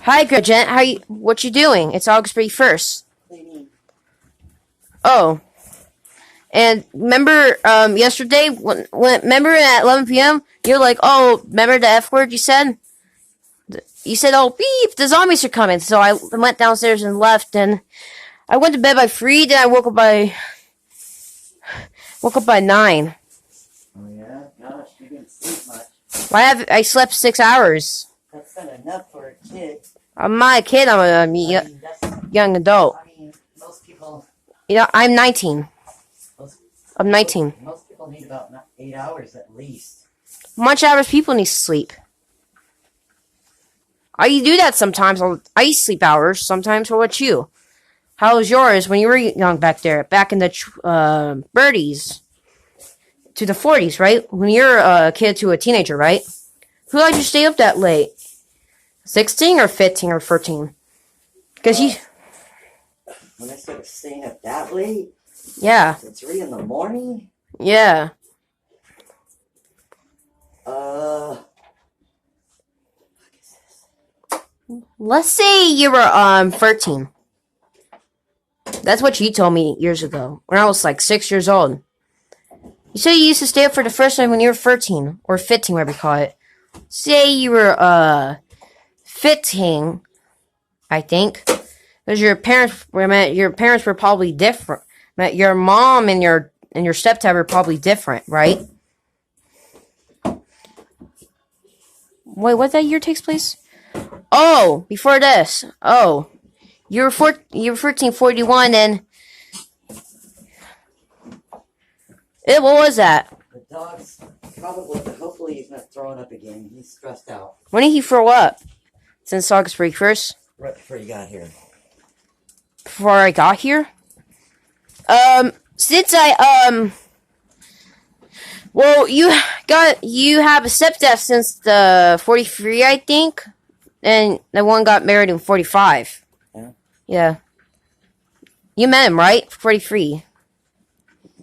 Hi, Gretchen. What you doing? It's August 31st. Cleaning. Oh, and remember yesterday when remember at 11 p.m. You're like, oh, remember the F word you said? You said, oh, beep, the zombies are coming. So I went downstairs and left, and I went to bed by 3. Then I woke up by 9. Oh yeah? Gosh, you didn't sleep much. I slept 6 hours? That's not enough for a kid. I'm not a kid. I'm a young adult. Most people. I'm 19. Most, I'm 19. Most people need about 8 hours at least. Much average people need to sleep. I do that sometimes. I sleep hours sometimes. What about you? How was yours when you were young back there? Back in the 30s to the 40s, right? When you're a kid to a teenager, right? Who let you stay up that late? 16 or 15 or 14? Because you... When I started staying up that late? Yeah. At 3 in the morning? Yeah. Let's say you were 13. That's what you told me years ago, when I was like 6 years old. You said you used to stay up for the first time when you were 13 or 15, whatever you call it. Say you were 15, I think, because your parents were probably different. Your mom and your stepdad were probably different, right? Wait, what that year takes place? Oh, before this. Oh, you were 1441, and what was that? The dog's probably, hopefully he's not throwing up again. He's stressed out. When did he throw up? Since August 31st? Right before you got here. Before I got here? Since well, you have a stepdad since the 43, I think, and the one got married in 45. Yeah. Yeah. You met him, right? 43.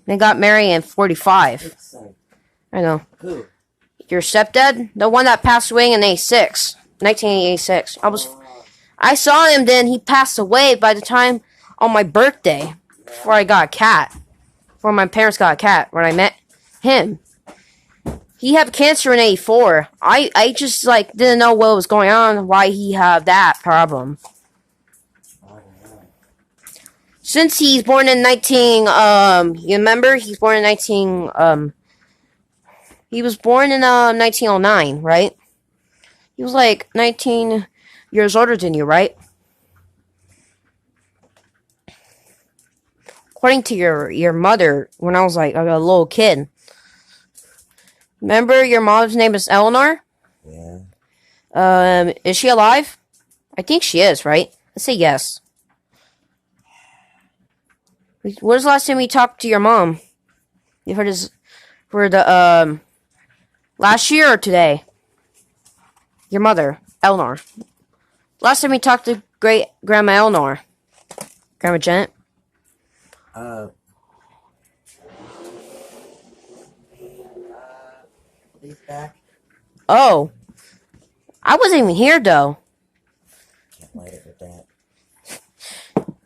They got married in 45. Sorry. I know. Who? Your stepdad? The one that passed away in 1986. I saw him then. He passed away by the time on my birthday. Before I got a cat. Before my parents got a cat. When I met him. He had cancer in 84. I just didn't know what was going on. Why he had that problem. Since he's born in 19, you remember? He's born in 19, he was born in, 1909, right? He was, 19 years older than you, right? According to your mother, when I was, a little kid. Remember your mom's name is Eleanor? Yeah. Is she alive? I think she is, right? Let's say yes. When was the last time you talked to your mom? You heard his for the last year or today? Your mother, Eleanor. Last time we talked to great grandma Eleanor. Grandma Janet. He's back. Oh. I wasn't even here though. Can't light it with that.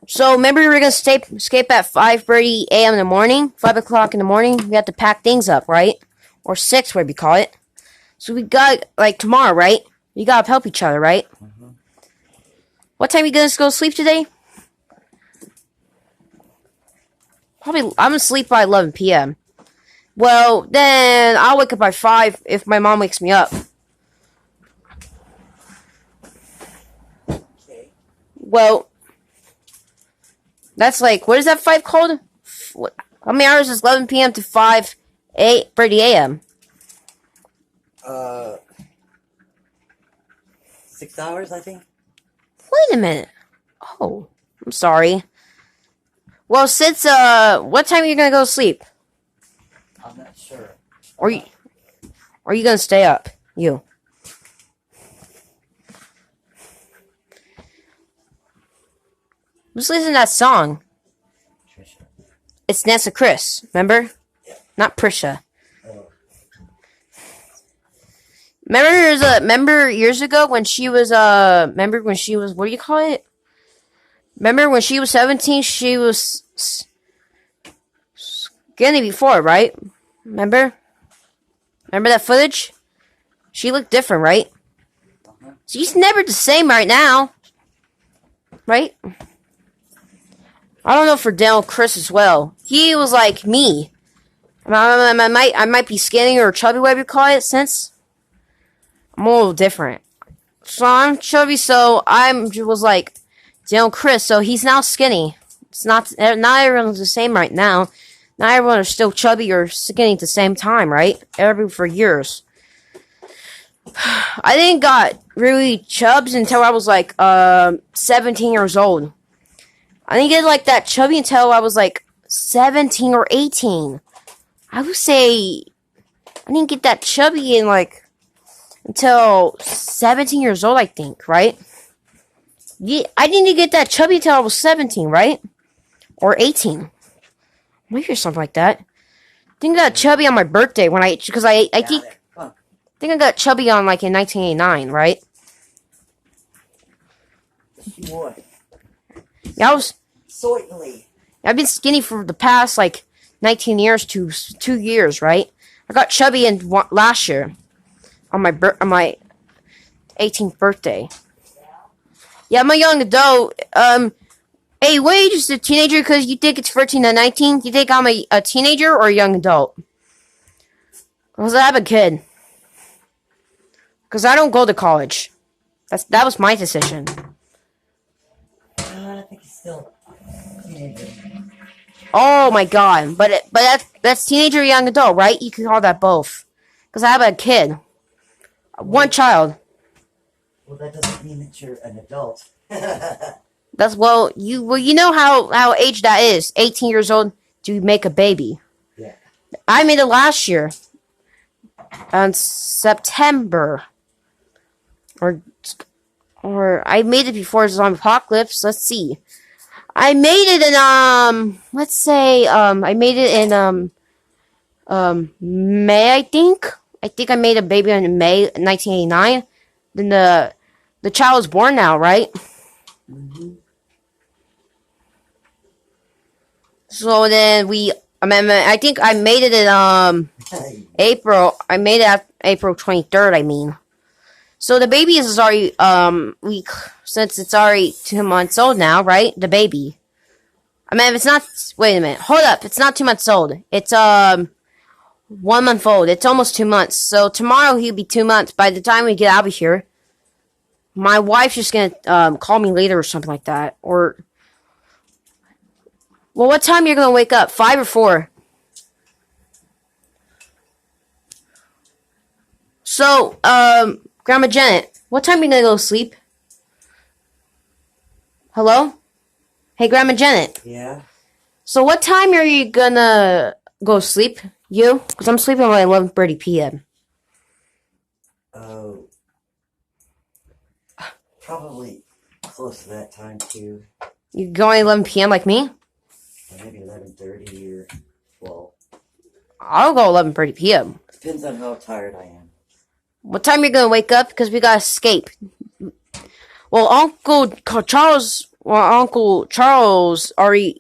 So remember we were gonna escape at 5:30 a.m. in the morning, 5 o'clock in the morning. We had to pack things up, right? Or 6, whatever you call it. So we got tomorrow, right? We gotta help each other, right? Mm-hmm. What time are you gonna go sleep today? Probably I'm gonna sleep by 11 p.m. Well, then I'll wake up by 5 if my mom wakes me up. Okay. Well, that's what is that 5 called? How many hours is 11 p.m. to 30 a.m.? 6 hours, I think. Wait a minute. Oh, I'm sorry. Well, since what time are you gonna go to sleep? I'm not sure. Or are you gonna stay up? You. Just listen to that song. Trisha. It's Nessa Chris, remember? Yeah. Not Prisha. Oh. Remember years ago when she was what do you call it? Remember when she was 17, she was skinny before, right? Remember that footage? She looked different, right? She's never the same right now, right? I don't know for Daniel Chris as well. He was like me. I might be skinny or chubby, whatever you call it, since I'm a little different. So I'm chubby, so was like Daniel Chris, so he's now skinny. It's not everyone's the same right now. Not everyone is still chubby or skinny at the same time, right? For years. I didn't got really chubs until I was like 17 years old. I didn't get like that chubby until I was like 17 or 18. I would say I didn't get that chubby in like until 17 years old, I think, right? Yeah, I didn't get that chubby until I was 17, right? Or 18. Maybe or something like that. I think I got chubby on my birthday I think I got chubby on like in 1989, right? Boy. Yeah, Certainly. I've been skinny for the past like 19 years to 2 years, right? I got chubby in last year on my 18th birthday. Yeah, I'm a young adult. Hey, what age is a teenager? Because you think it's 13 to 19? You think I'm a teenager or a young adult? Because I have a kid. Because I don't go to college. That was my decision. I think he's still a teenager. Oh my god! But that's teenager or young adult, right? You can call that both. Because I have a kid, one child. Well, that doesn't mean that you're an adult. You know how age that is. 18 years old to make a baby. Yeah. I made it last year, on September. Or I made it before Zombie Apocalypse. Let's see. I made it in let's say I made it in May, I think. I think I made a baby in May 1989. Then the child is born now, right? Mm-hmm. So then I think I made it in April. I made it at April 23rd, I mean. So the baby is already, since it's already 2 months old now, right? The baby. I mean, it's not, wait a minute. Hold up. It's not 2 months old. It's, 1 month old. It's almost 2 months. So tomorrow he'll be 2 months. By the time we get out of here, my wife's just gonna, call me later or something like that. Or, well, what time you're gonna wake up? 5 or 4? So, Grandma Janet, what time are you gonna go to sleep? Hello? Hey, Grandma Janet. Yeah? So what time are you gonna go to sleep? You? Because I'm sleeping at 11:30 p.m. Oh. Probably close to that time, too. You going at 11 p.m. like me? Maybe 11:30 or 12. I'll go 11:30 p.m. Depends on how tired I am. What time are you gonna wake up? Because we gotta escape. Well, Uncle Charles already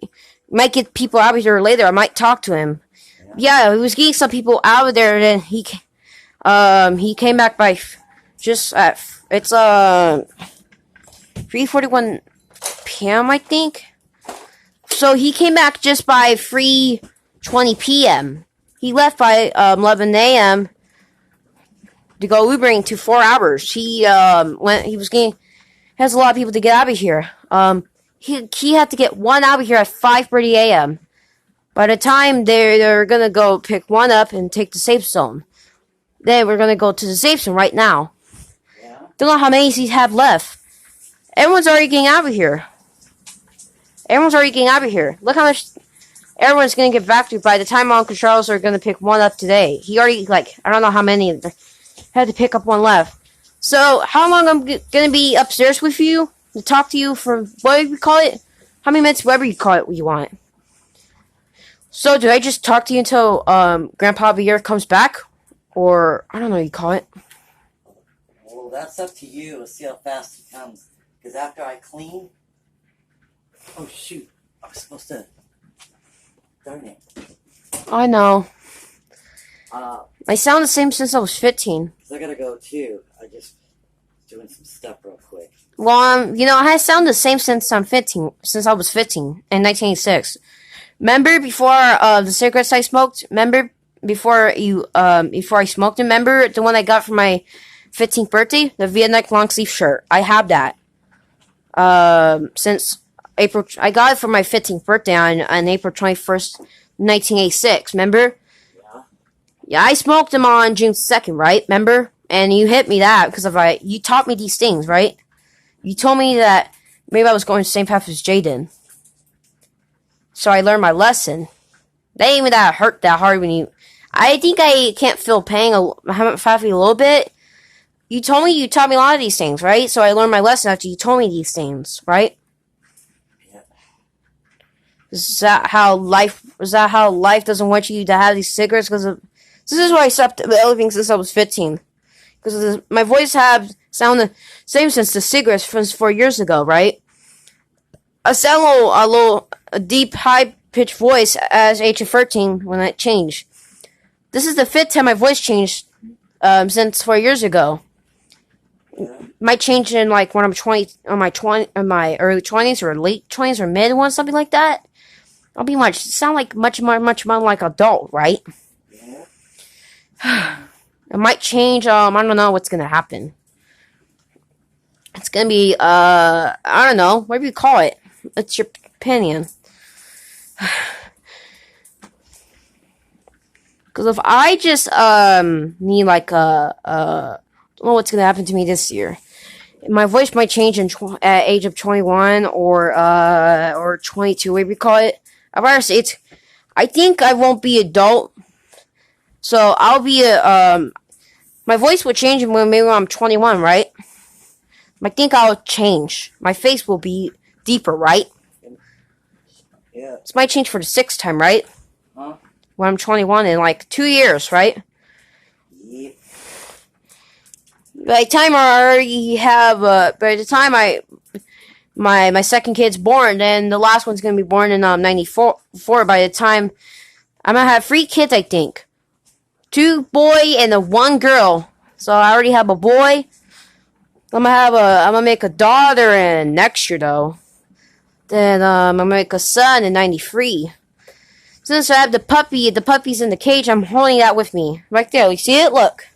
might get people out of here later. I might talk to him. Yeah, he was getting some people out of there. And then he came back by just at it's 3:41 p.m. I think. So he came back just by 3:20 p.m. He left by 11 a.m. to go Ubering to 4 hours. He has a lot of people to get out of here. He had to get one out of here at 5:30 a.m. By the time they're gonna go pick one up and take the safe zone. Then we're gonna go to the safe zone right now. Yeah? Don't know how many he have left. Everyone's already getting out of here. Look how much everyone's gonna get back to by the time Uncle Charles are gonna pick one up today. He already I don't know how many had to pick up one left. So how long I'm gonna be upstairs with you to talk to you for what you call it? How many minutes, whatever you call it, you want. So do I just talk to you until Grandpa Beer comes back, or I don't know what you call it. Well, that's up to you. Let's see how fast he comes. Because after I clean... Oh, shoot. I was supposed to... Darn it. I know. Uh, I sound the same since I was 15. I gotta go, too. I just... Doing some stuff real quick. Well, you know, I sound the same since I'm 15. Since I was 15 in 1986. Remember before the cigarettes I smoked? Remember before I smoked them? Remember the one I got for my 15th birthday? The V-neck long sleeve shirt. I have that. Since April, I got it for my 15th birthday on April 21st, 1986. Remember? Yeah. Yeah, I smoked them on June 2nd, right? Remember? And you hit me that because you taught me these things, right? You told me that maybe I was going the same path as Jaden. So I learned my lesson. That ain't even that hurt that hard when you... I think I can't feel pain. I haven't felt it a little bit. You taught me a lot of these things, right? So I learned my lesson after you told me these things, right? Yep. Is that how life doesn't want you to have these cigarettes? This is why I stopped everything since I was 15. Because my voice sound the same since the cigarettes from 4 years ago, right? I sound a deep, high-pitched voice as age of 13 when I changed. This is the 5th time my voice changed since 4 years ago. Yeah. Might change in like when I'm in my early 20s or late 20s or mid ones, something like that. I'll be sound like much more like adult, right? Yeah. It might change. I don't know what's gonna happen. It's gonna be I don't know. What do you call it? It's your opinion. Because if I just need like don't know what's gonna happen to me this year. My voice might change at age of 21 or 22. What do you call it? I think I won't be adult. So I'll be my voice will change when maybe I'm 21, right? I think I'll change. My face will be deeper, right? Yeah. This might change for the 6th time, right? Huh? When I'm 21 in like 2 years, right? Yep. By the time my second kid's born, then the last one's gonna be born in 94. By the time I'm gonna have 3 kids, I think. 2 boy and 1 girl. So I already have a boy. I'm gonna make a daughter in next year though. Then I'm gonna make a son in 93. Since I have the puppy's in the cage, I'm holding that with me. Right there, you see it? Look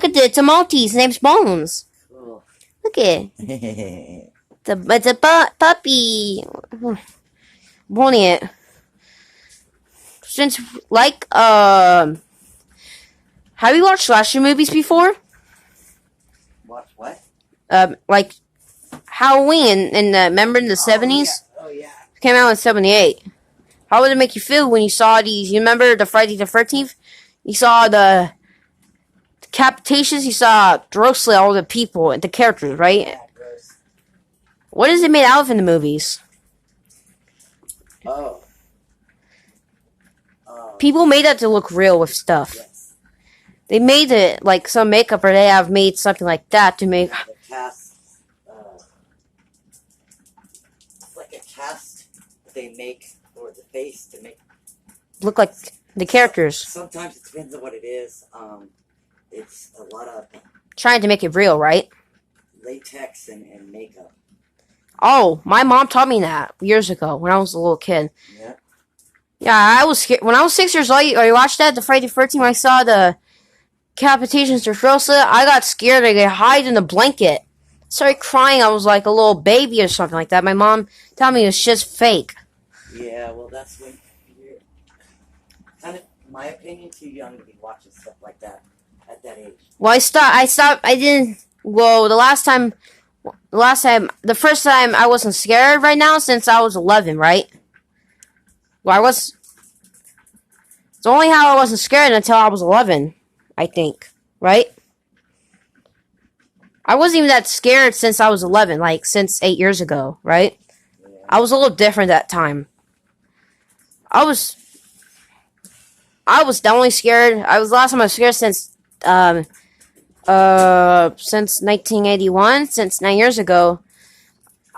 at it, it's a Maltese, his name's Bones. Cool. Look at it. It's a puppy. I'm holding it. Since, like, have you watched slasher movies before? Watch what? Like Halloween remember in the 70s? Oh, yeah. Came out in 78. How would it make you feel when you saw these? You remember the Friday the 13th? You saw the decapitations, you saw grossly all the people and the characters, right? Yeah, gross. What is it made out of in the movies? Oh. People made that to look real with stuff. Yes. They made it like some makeup, or they have made something like that to make. The cast, it's like a cast that they make for the face to make. Look like the characters. Sometimes it depends on what it is. It's a lot of Trying to make it real, right? latex and makeup. Oh, my mom taught me that years ago when I was a little kid. Yeah. Yeah, I was scared. When I was 6 years old, I watched that, the Friday the 13th, I saw the decapitations to Rosa. I got scared. I hide in the blanket. Started crying. I was like a little baby or something like that. My mom told me it was just fake. Yeah, well, that's when you're kind of, in my opinion, too young to be watching stuff like that at that age. Well, I stopped. I didn't. Well, the first time I wasn't scared right now since I was 11, right? Well, I was. It's only how I wasn't scared until I was 11, I think, right? I wasn't even that scared since I was 11, like since 8 years ago, right? Yeah. I was a little different that time. I was definitely scared. Last time I was scared since Since 1981, since 9 years ago.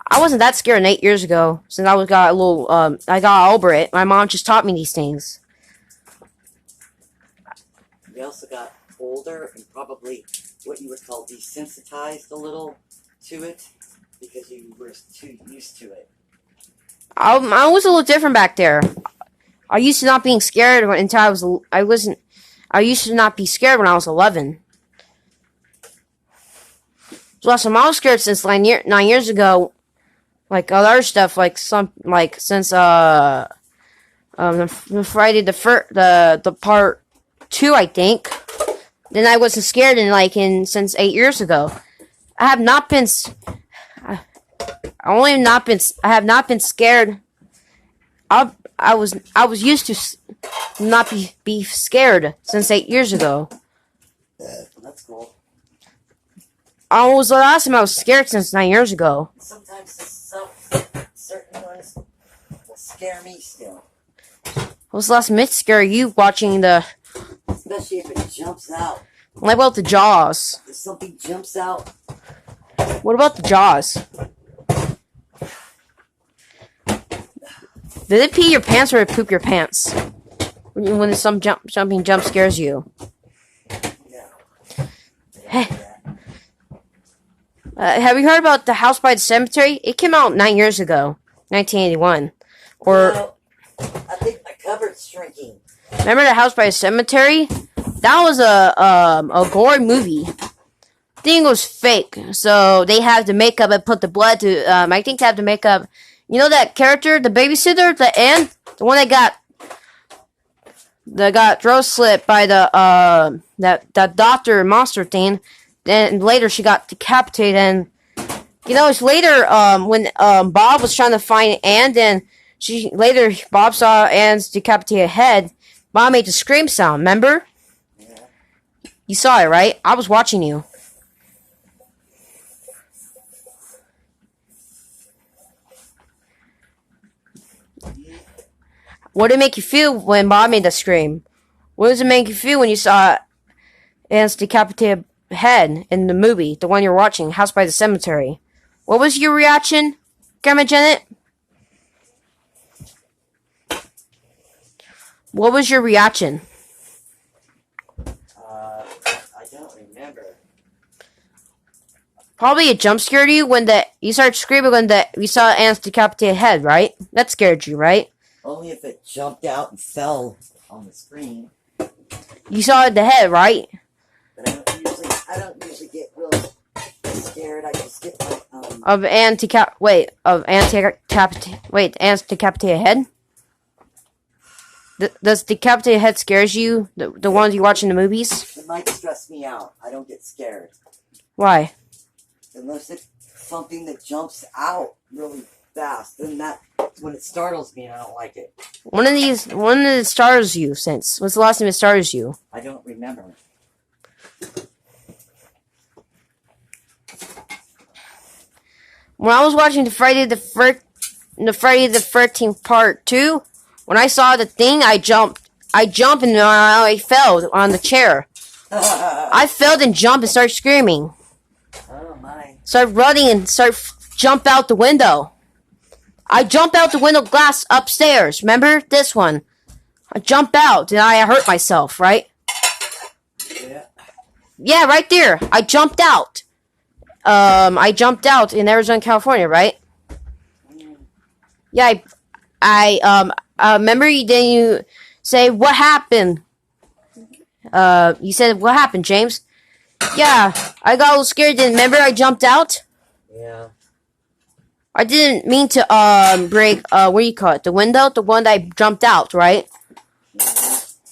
I wasn't that scared 8 years ago. Since I got a little, I got over it. My mom just taught me these things. You also got older and probably what you would call desensitized a little to it because you were too used to it. I was a little different back there. I used to not being scared until I used to not be scared when I was 11. So last time I was scared since 9 years ago, like other stuff, like since the Friday the part 2, I think. Then I wasn't scared since 8 years ago. I have not been. I have not been scared. I was used to not be scared since 8 years ago. That's cool. I was the last time I was scared since 9 years ago. Sometimes certain ones will scare me still. What was the last myth scare you watching the? Especially if it jumps out. What about the Jaws? If something jumps out. What about the Jaws? Did it pee your pants or it poop your pants? When some jumping jump scares you. Yeah. Hey. Have you heard about The House by the Cemetery? It came out 9 years ago, 1981. Well, I think my cupboard's shrinking. Remember The House by the Cemetery? That was a gore movie. Thing was fake, so they had to make up and put the blood to. I think they have to make up. You know that character, the babysitter, the aunt, the one that got throat slit by the that doctor monster thing. Then later she got decapitated, and it's later when Bob was trying to find Anne, and Bob saw Anne's decapitated head. Bob made the scream sound. Remember? Yeah. You saw it, right? I was watching you. What did it make you feel when Bob made the scream? What does it make you feel when you saw Anne's decapitated head in the movie, the one you're watching, House by the Cemetery? What was your reaction, Grandma Janet? What was your reaction? I don't remember. Probably it jump scared you when you started screaming when you saw Anne's decapitated head, right? That scared you, right? Only if it jumped out and fell on the screen. You saw the head, right? But I don't usually get real scared. I just get my Anne's decapitated head? Does decapitated head scares you? The ones you watch in the movies? It might stress me out. I don't get scared. Why? Unless it's something that jumps out really fast. Then when it startles me, I don't like it. One of it startles you since. When's the last time it startles you? I don't remember. When I was watching the Friday the 13th part 2, when I saw the thing, I jumped and I fell on the chair. I fell and jumped and started screaming. Oh my. Started running and jump out the window. I jumped out the window glass upstairs. Remember this one? I jumped out and I hurt myself, right? Yeah. Yeah, right there. I jumped out. I jumped out in Arizona, California, right? Yeah, I remember you say what happened? You said what happened, James? Yeah, I got a little scared. Then remember I jumped out? Yeah. I didn't mean to break what do you call it? The window, the one that I jumped out, right?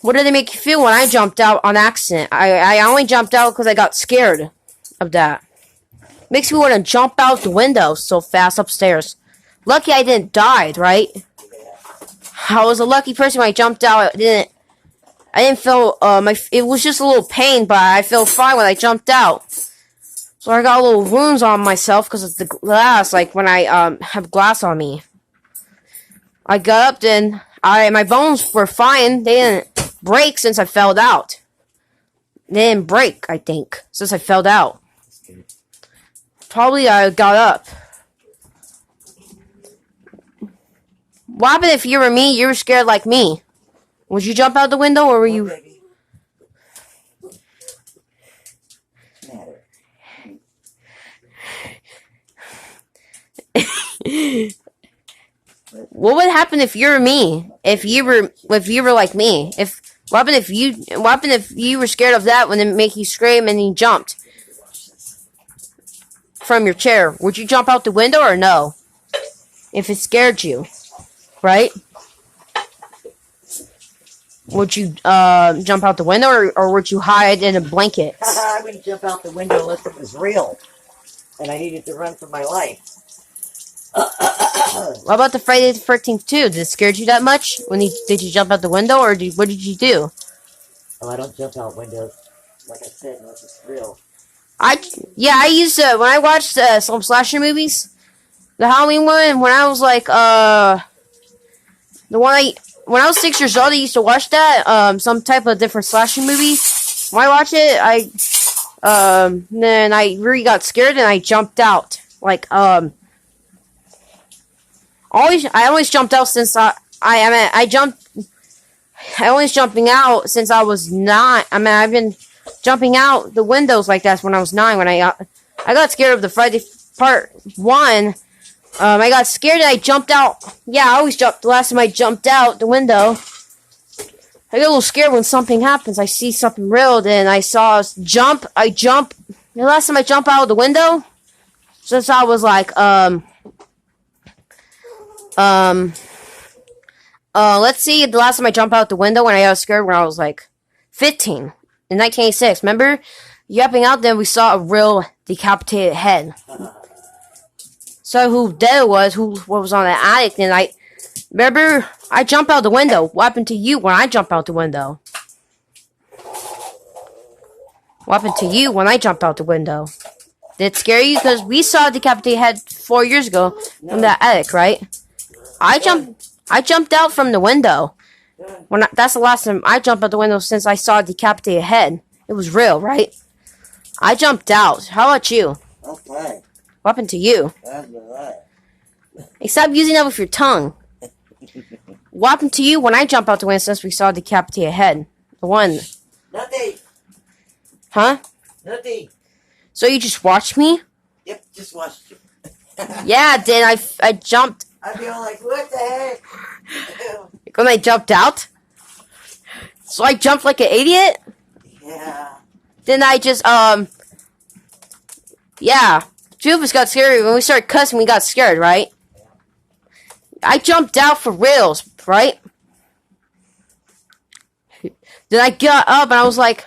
What did it make you feel when I jumped out on accident? I only jumped out because I got scared of that. Makes me want to jump out the window so fast upstairs. Lucky I didn't die, right? I was a lucky person when I jumped out. I didn't feel it was just a little pain, but I felt fine when I jumped out. So I got little wounds on myself because of the glass, like when I have glass on me. I got up, then my bones were fine. They didn't break since I fell out. They didn't break, I think, since I fell out. Probably I got up. What happened if you were me? You were scared like me. Would you jump out the window, or were you? What would happen if you were me? If you were like me? What happened if you were scared of that when it make you scream and you jumped from your chair? Would you jump out the window or no? If it scared you, right? Would you jump out the window, or would you hide in a blanket? I wouldn't jump out the window unless it was real, and I needed to run for my life. What about the Friday the 13th too? Did it scare you that much? Did you jump out the window, or what did you do? Oh, I don't jump out windows, like I said, unless it's real. I used to when I watched some slasher movies, the Halloween one. When I was like when I was 6 years old, I used to watch that some type of different slasher movie. When I watched it, then I really got scared and I jumped out. Like I always jumped out since I always jumping out since I was 9. I mean, I've been jumping out the windows like that when I was 9. When I got scared of the Friday part 1. I got scared and I jumped out. Yeah, I always jumped. The last time I jumped out the window, I get a little scared when something happens. I see something real, then I saw us jump. I jump. The last time I jump out of the window, since I was like, let's see, the last time I jumped out the window when I got scared when I was like 15 in 1986. Remember, yapping out, then we saw a real decapitated head. So who dead it was, what was on the attic, and I jumped out the window. What happened to you when I jumped out the window? What happened to you when I jumped out the window? Did it scare you? Because we saw a decapitated head 4 years ago from that attic, right? I jumped out from the window. That's the last time I jumped out the window since I saw a decapitated head. It was real, right? I jumped out. How about you? Okay. What happened to you? That's alright. Hey, stop using that with your tongue. What happened to you when I jumped out the window since we saw a decapitated head? The one. Nothing. Huh? Nothing. So you just watched me? Yep, just watched you. Yeah, then I jumped. I'd be all like, what the heck? When I jumped out? So I jumped like an idiot? Yeah. Then I just, yeah. Two of us got scared. When we started cussing, we got scared, right? I jumped out for reals, right? Then I got up and I was like,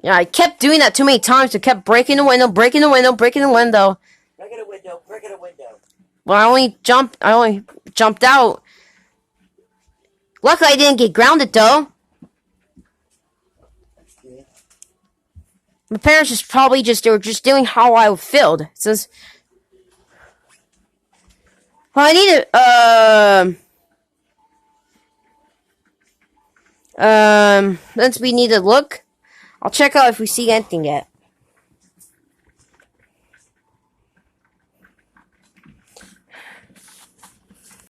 yeah, I kept doing that too many times. I kept breaking the window, breaking the window, breaking the window. Breaking a window, breaking a window. Well, I only jumped out. Luckily, I didn't get grounded, though. That's good. My parents they were just doing how I felt. Since, well, I need to, since we need to look, I'll check out if we see anything yet.